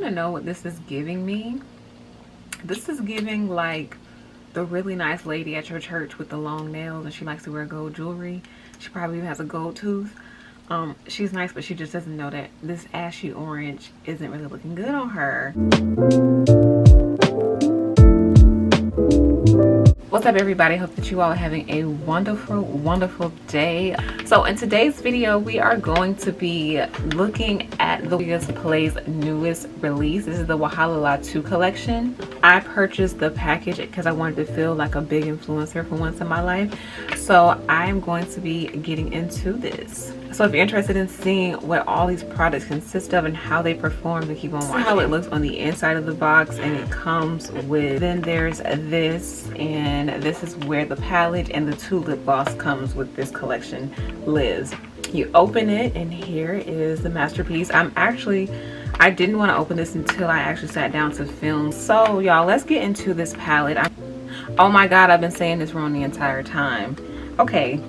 I don't know what this is giving me. This is giving like the really nice lady at your church with the long nails and she likes to wear gold jewelry. She probably even has a gold tooth. She's nice, but she just doesn't know that this ashy orange isn't really looking good on her. What's up, everybody? Hope that you all are having a wonderful day. So in today's video, we are going to be looking at the Juvias Place newest release. This is the Wahala 2 collection. I purchased the package because I wanted to feel like a big influencer for once in my life. So I'm going to be getting into this. So if you're interested in seeing what all these products consist of and how they perform, then keep on watching. How it looks on the inside of the box, and it comes with, then there's this, and this is where the palette and the 2 lip gloss comes with this collection lives. You open it and here is the masterpiece. I didn't want to open this until I actually sat down to film. So y'all, let's get into this palette. Oh my god, I've been saying this wrong the entire time. Okay,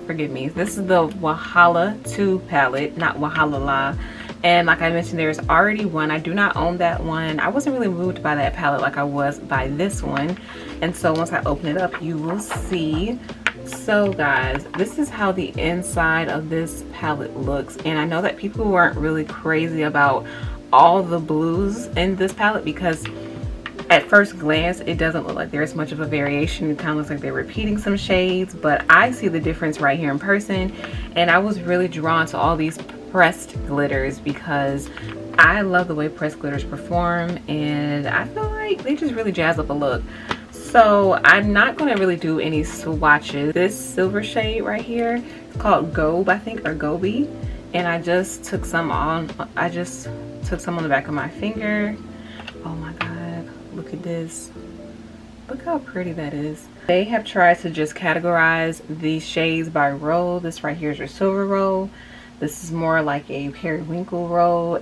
forgive me. This is the Wahala 2 palette, not Wahala. And like I mentioned, there's already one. I do not own that one. I wasn't really moved by that palette like I was by this one. And so once I open it up, you will see. So guys, this is how the inside of this palette looks. And I know that people weren't really crazy about all the blues in this palette because at first glance, it doesn't look like there's much of a variation. It kind of looks like they're repeating some shades, but I see the difference right here in person. And I was really drawn to all these pressed glitters because I love the way pressed glitters perform, and I feel like they just really jazz up a look. So I'm not going to really do any swatches. This silver shade right here, it's called Gobe, I think, or Gobi. And I just took some on, on the back of my finger. Oh my god. Look at this. Look how pretty that is. They have tried to just categorize these shades by row. This right here is your silver row. This is more like a periwinkle row.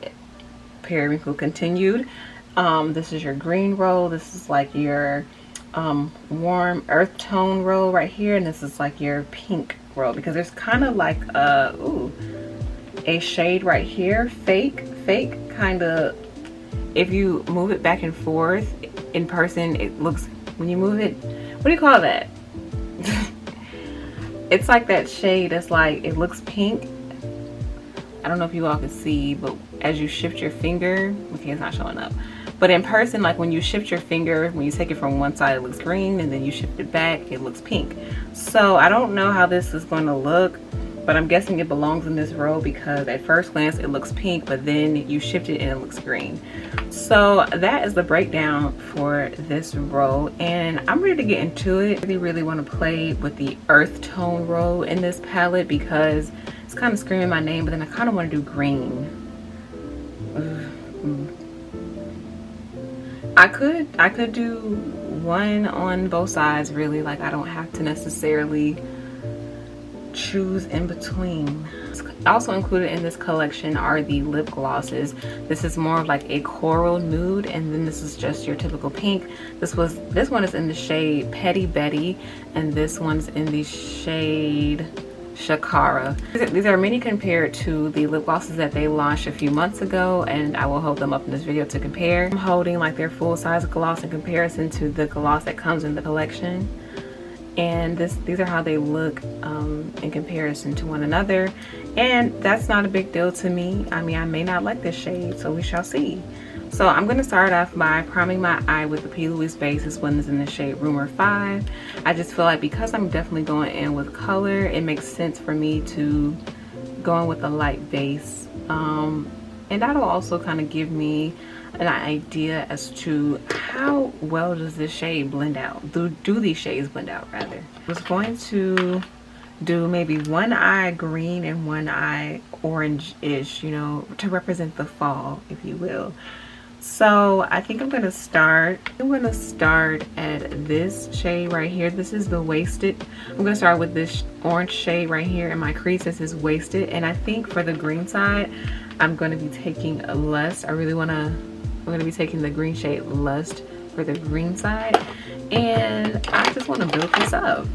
Periwinkle continued. This is your green row. This is like your warm earth tone row right here. And this is like your pink row, because there's kind of like a shade right here. Fake kind of. If you move it back and forth in person, it looks, when you move it, what do you call that? It's like that shade that's like, it looks pink. I don't know if you all can see, but as you shift your finger, okay, it's not showing up. But in person, like when you shift your finger, when you take it from one side, it looks green, and then you shift it back, it looks pink. So I don't know how this is going to look, but I'm guessing it belongs in this row because at first glance it looks pink, but then you shift it and it looks green. So that is the breakdown for this row, and I'm ready to get into it. I really want to play with the earth tone row in this palette because it's kind of screaming my name, but then I kind of want to do green. I could do one on both sides, really. Like, I don't have to necessarily choose in between. Also included in this collection are the lip glosses. This is more of like a coral nude, and then this is just your typical pink. This one is in the shade Petty Betty, and this one's in the shade Shakara. These are many compared to the lip glosses that they launched a few months ago, and I will hold them up in this video to compare. I'm holding like their full-size gloss in comparison to the gloss that comes in the collection. And these are how they look in comparison to one another, and that's not a big deal to me. I mean, I may not like this shade, so we shall see. So I'm going to start off by priming my eye with the P. Louise base. This one is in the shade Rumor 5. I just feel like because I'm definitely going in with color, it makes sense for me to go in with a light base, and that'll also kind of give me an idea as to how well does this shade blend out. Do these shades blend out, rather. I was going to do maybe one eye green and one eye orange-ish, you know, to represent the fall, if you will. So I think I'm gonna start at this shade right here. This is the Wasted. I'm gonna start with this orange shade right here in my crease. This is Wasted, and I think for the green side, I'm gonna be taking Lust. I'm gonna be taking the green shade Lust for the green side, and I just want to build this up.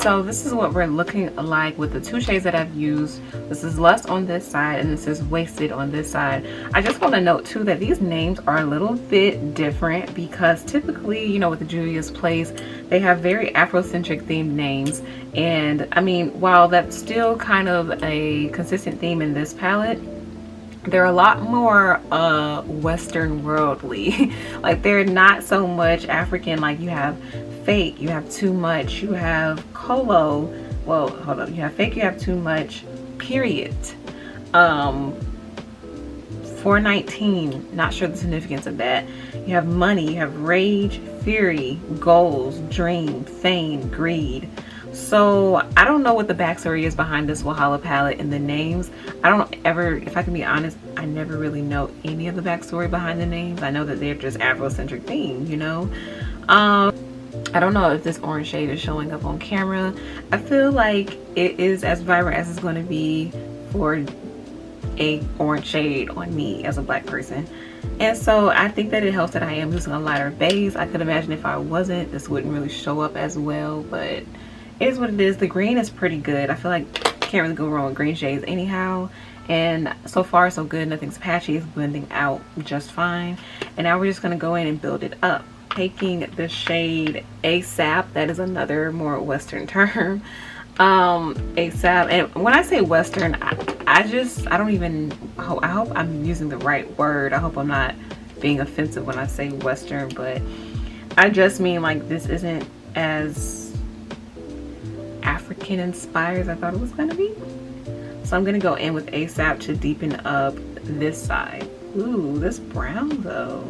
So this is what we're looking like with the two shades that I've used. This is Lust on this side and this is Wasted on this side. I just want to note too that these names are a little bit different because typically, you know, with the Juvias Place, they have very Afrocentric themed names. And I mean, while that's still kind of a consistent theme in this palette, they're a lot more Western worldly. Like they're not so much African. Like you have Fake, you have Too Much, you have Colo, well hold on, you have Fake, you have Too Much, Period. 419, not sure the significance of that. You have Money, you have Rage, Fury, Goals, Dream, Fame, Greed. So I don't know what the backstory is behind this Wahala palette and the names. I don't ever, if I can be honest, I never really know any of the backstory behind the names. I know that they're just Afrocentric themed, you know. I don't know if this orange shade is showing up on camera. I feel like it is as vibrant as it's going to be for a orange shade on me as a black person. And so I think that it helps that I am using a lighter base. I could imagine if I wasn't, this wouldn't really show up as well, but it is what it is. The green is pretty good. I feel like can't really go wrong with green shades anyhow. And so far so good. Nothing's patchy. It's blending out just fine. And now we're just going to go in and build it up. Taking the shade ASAP, that is another more Western term. ASAP, and when I say Western, I don't even, I hope I'm using the right word. I hope I'm not being offensive when I say Western, but I just mean like this isn't as African inspired as I thought it was going to be. So I'm going to go in with ASAP to deepen up this side. Ooh, this brown though.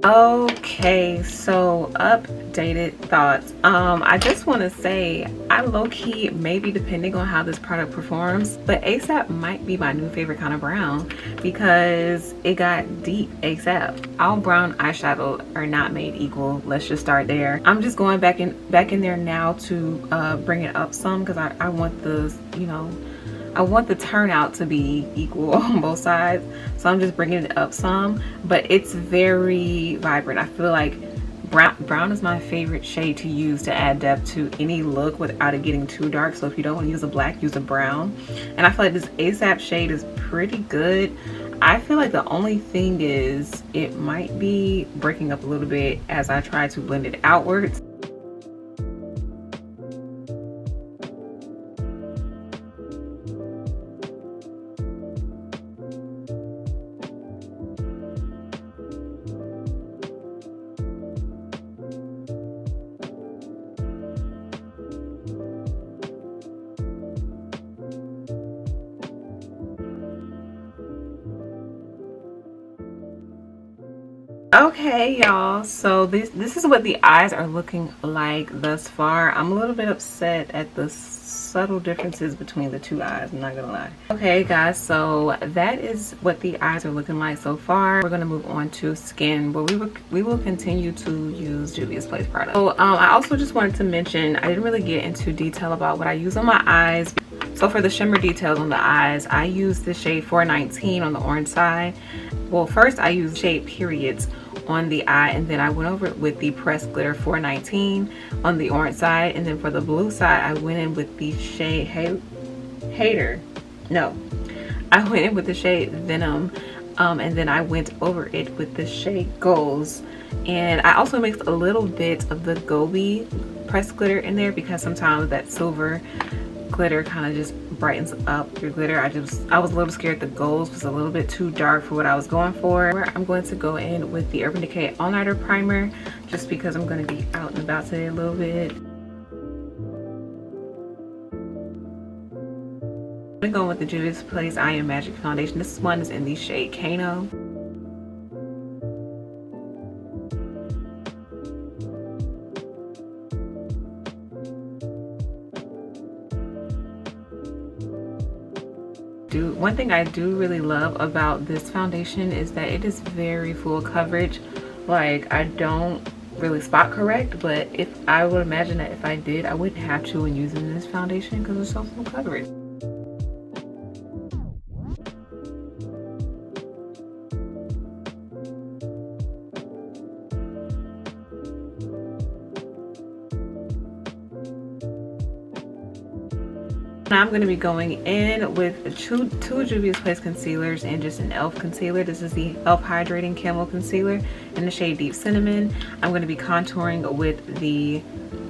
Okay, so updated thoughts. I just want to say I low-key maybe depending on how this product performs, but ASAP might be my new favorite kind of brown because it got deep ASAP. All brown eyeshadow are not made equal. Let's just start there. I'm just going back in there now to bring it up some because I want the, you know, I want the turnout to be equal on both sides. So I'm just bringing it up some, but it's very vibrant. I feel like brown is my favorite shade to use to add depth to any look without it getting too dark. So if you don't want to use a black, use a brown. And I feel like this ASAP shade is pretty good. I feel like the only thing is it might be breaking up a little bit as I try to blend it outwards. Okay y'all, so this is what the eyes are looking like thus far. I'm a little bit upset at the subtle differences between the two eyes, I'm not gonna lie. Okay guys, so that is what the eyes are looking like so far. We're gonna move on to skin, but we will continue to use Juvias Place products. So I also just wanted to mention, I didn't really get into detail about what I use on my eyes. So for the shimmer details on the eyes, I use the shade 419 on the orange side. Well, first I used shade Periods on the eye, and then I went over it with the pressed glitter 419 on the orange side, and then for the blue side I went in with the shade I went in with the shade Venom, and then I went over it with the shade Goals. And I also mixed a little bit of the Gobi pressed glitter in there because sometimes that silver glitter kind of just brightens up your glitter. I was a little scared the Goals was a little bit too dark for what I was going for. I'm going to go in with the Urban Decay All Nighter Primer just because I'm going to be out and about today a little bit. I'm going with the Juvias Place I Am Magic Foundation. This one is in the shade Kano. One thing I do really love about this foundation is that it is very full coverage. Like I don't really spot correct, but if I would imagine that if I did, I wouldn't have to when using this foundation because it's so full coverage. Now I'm going to be going in with two Juvias Place concealers and just an e.l.f. concealer. This is the e.l.f. Hydrating Camo Concealer in the shade Deep Cinnamon. I'm going to be contouring with the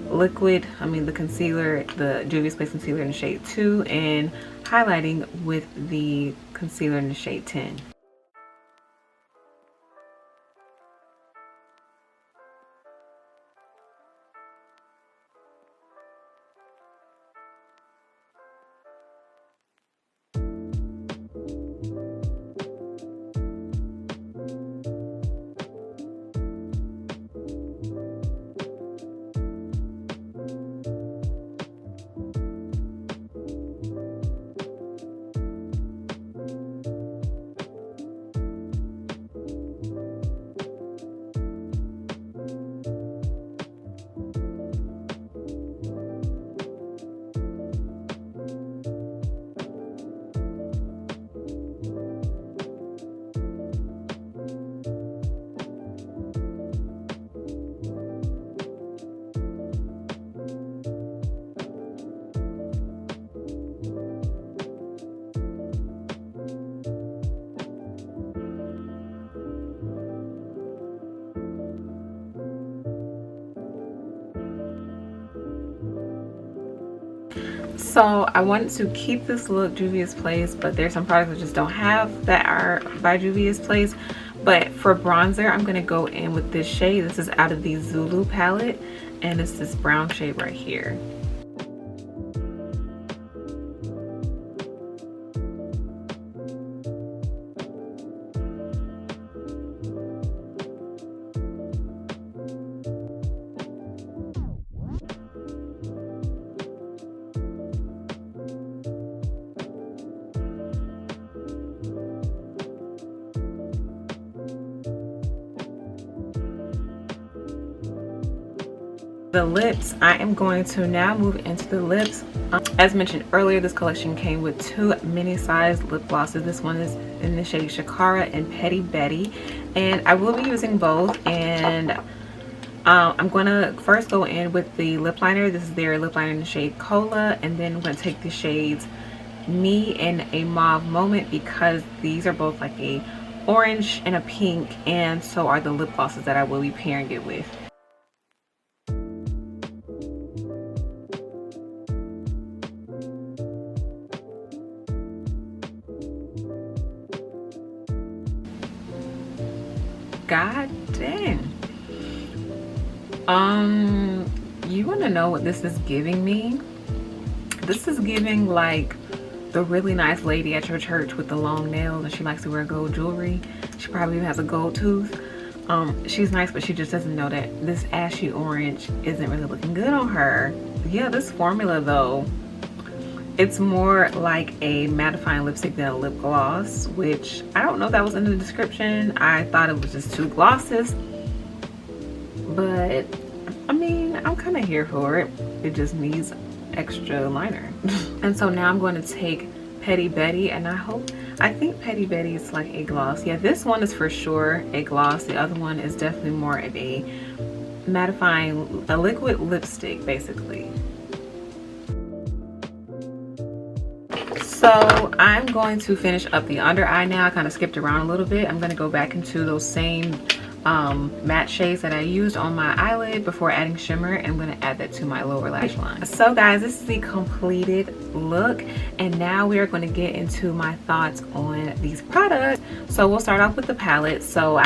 the concealer, the Juvias Place concealer in the shade 2, and highlighting with the concealer in the shade 10. So I wanted to keep this look Juvias Place, but there's some products I just don't have that are by Juvias Place. But for bronzer, I'm going to go in with this shade. This is out of the Zulu palette, and it's this brown shade right here. The lips, I am going to now move into the lips. As mentioned earlier, this collection came with two mini-sized lip glosses. This one is in the shade Shakara and Petty Betty, and I will be using both. And I'm going to first go in with the lip liner. This is their lip liner in the shade Cola, and then I'm going to take the shades Me and a Mauve Moment, because these are both like a orange and a pink, and so are the lip glosses that I will be pairing it with. God dang. You want to know what this is giving me? This is giving like the really nice lady at your church with the long nails, and she likes to wear gold jewelry. She probably even has a gold tooth. She's nice, but she just doesn't know that this ashy orange isn't really looking good on her. Yeah, this formula though, it's more like a mattifying lipstick than a lip gloss, which I don't know if that was in the description. I thought it was just two glosses, but I mean, I'm kind of here for it. It just needs extra liner. And so now I'm going to take Petty Betty, and I think Petty Betty is like a gloss. Yeah, this one is for sure a gloss. The other one is definitely more of a mattifying, a liquid lipstick basically. So I'm going to finish up the under eye now. I kind of skipped around a little bit. I'm going to go back into those same matte shades that I used on my eyelid before adding shimmer, and I'm going to add that to my lower lash line. So guys, this is the completed look, and now we are going to get into my thoughts on these products. So we'll start off with the palette. So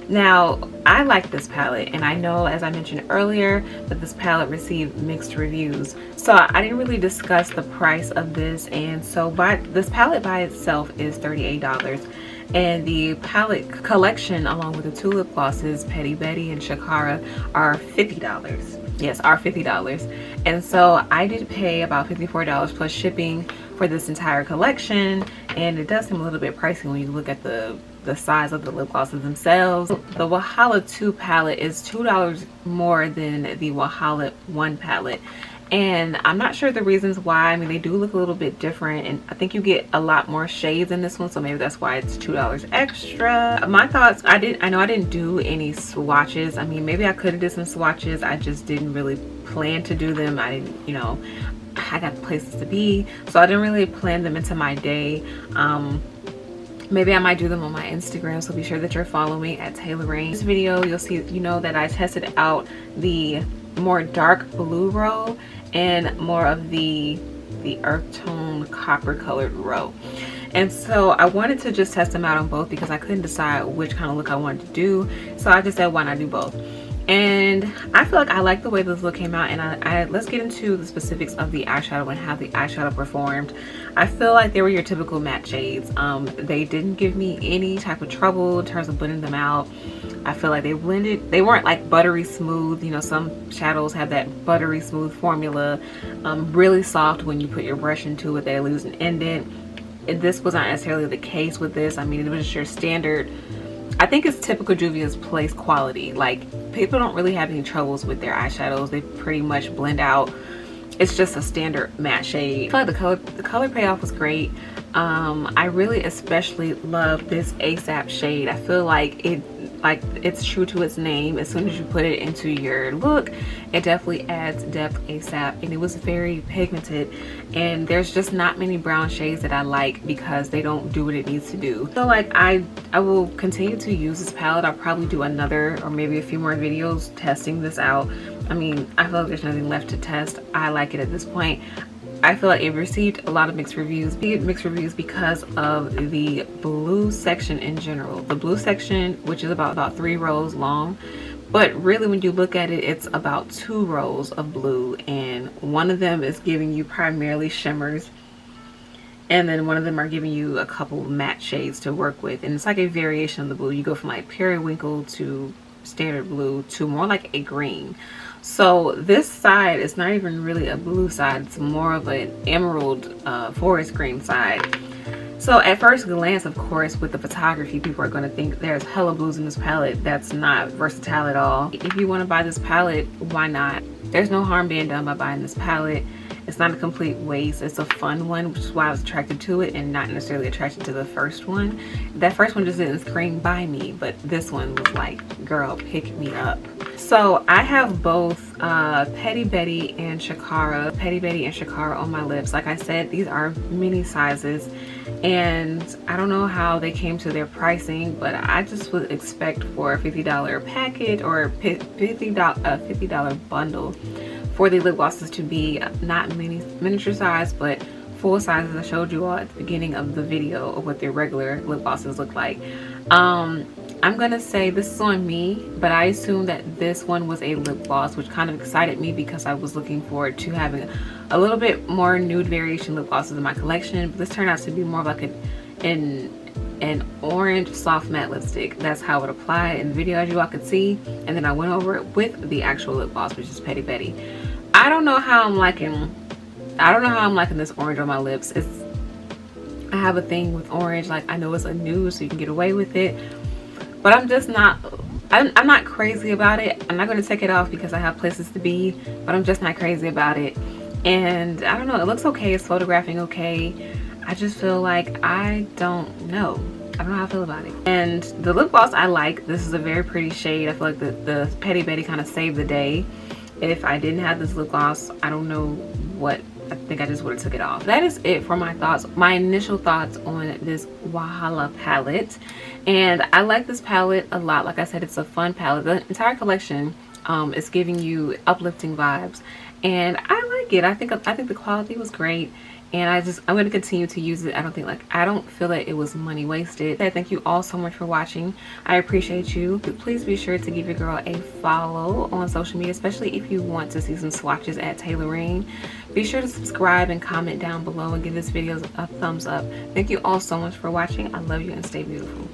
now I like this palette, and I know, as I mentioned earlier, that this palette received mixed reviews. So I didn't really discuss the price of this, and so this palette by itself is $38. And the palette collection along with the two lip glosses, Petty Betty and Shakara, are $50. Yes, are $50. And so I did pay about $54 plus shipping for this entire collection. and it does seem a little bit pricey when you look at the size of the lip glosses themselves. The Wahala 2 palette is $2 more than the Wahala 1 palette, and I'm not sure the reasons why. I mean, they do look a little bit different, and I think you get a lot more shades in this one, so maybe that's why it's $2 extra. My thoughts, I know I didn't do any swatches. I mean, maybe I could have did some swatches, I just didn't really plan to do them. I didn't, you know, I got places to be, so I didn't really plan them into my day. Maybe I might do them on my Instagram, so be sure that you're following me at Taylor Rain. In this video, you'll see, you know, that I tested out the more dark blue row and more of the earth tone copper colored row. And so I wanted to just test them out on both because I couldn't decide which kind of look I wanted to do. So I just said, why not do both? And I feel like I like the way this look came out, and let's get into the specifics of the eyeshadow and how the eyeshadow performed. I feel like they were your typical matte shades. They didn't give me any type of trouble in terms of blending them out. I feel like they weren't like buttery smooth. You know, some shadows have that buttery smooth formula, really soft when you put your brush into it, they lose an indent. This was not necessarily the case with this. I mean, it was just your standard, I think it's typical Juvias Place quality. Like, people don't really have any troubles with their eyeshadows. They pretty much blend out. It's just a standard matte shade. I feel like the color payoff was great. I really especially love this ASAP shade. I feel like it's true to its name. As soon as you put it into your look, it definitely adds depth ASAP, and it was very pigmented, and there's just not many brown shades that I like because they don't do what it needs to do. So like I will continue to use this palette. I'll probably do another or maybe a few more videos testing this out. I mean, I feel like there's nothing left to test. I like it at this point. I feel like it received a lot of mixed reviews. Mixed reviews because of the blue section in general. The blue section, which is about 3 rows long, but really when you look at it, it's about 2 rows of blue, and one of them is giving you primarily shimmers, and then one of them are giving you a couple matte shades to work with, and it's like a variation of the blue. You go from like periwinkle to standard blue to more like a green. So this side is not even really a blue side, it's more of an emerald forest green side. So at first glance, of course, with the photography, people are going to think there's hella blues in this palette. That's not versatile at all. If you want to buy this palette, why not? There's no harm being done by buying this palette. It's not a complete waste. It's a fun one, which is why I was attracted to it and not necessarily attracted to the first one. That first one just didn't scream by me, but this one was like, girl, pick me up. So I have both Petty Betty and Shakara on my lips. Like I said, these are mini sizes, and I don't know how they came to their pricing, but I just would expect for a $50 package or a $50 bundle for the lip glosses to be not miniature size, but full size, as I showed you all at the beginning of the video of what their regular lip glosses look like. I'm gonna say this is on me, but I assumed that this one was a lip gloss, which kind of excited me because I was looking forward to having a little bit more nude variation lip glosses in my collection. But this turned out to be more of like an orange soft matte lipstick. That's how it applied in the video, as you all could see, and then I went over it with the actual lip gloss, which is Petty Betty. I don't know how I'm liking this orange on my lips. I have a thing with orange. Like, I know it's a nude, so you can get away with it, but I'm not crazy about it. I'm not going to take it off because I have places to be, but I'm just not crazy about it. And I don't know, it looks okay, it's photographing okay. I just feel like I don't know how I feel about it. And the lip gloss I like. This is a very pretty shade. I feel like the Petty Betty kind of saved the day. If I didn't have this lip gloss, I don't know what, I think I just would have took it off. That is it for my thoughts, my initial thoughts on this Wahala palette. And I like this palette a lot. Like I said, it's a fun palette. The entire collection is giving you uplifting vibes, and I like it. I think the quality was great, and I'm going to continue to use it. I don't feel that it was money wasted. I thank you all so much for watching. I appreciate you. Please be sure to give your girl a follow on social media, especially if you want to see some swatches at Taylor Rain. Be sure to subscribe and comment down below and give this video a thumbs up. Thank you all so much for watching. I love you and stay beautiful.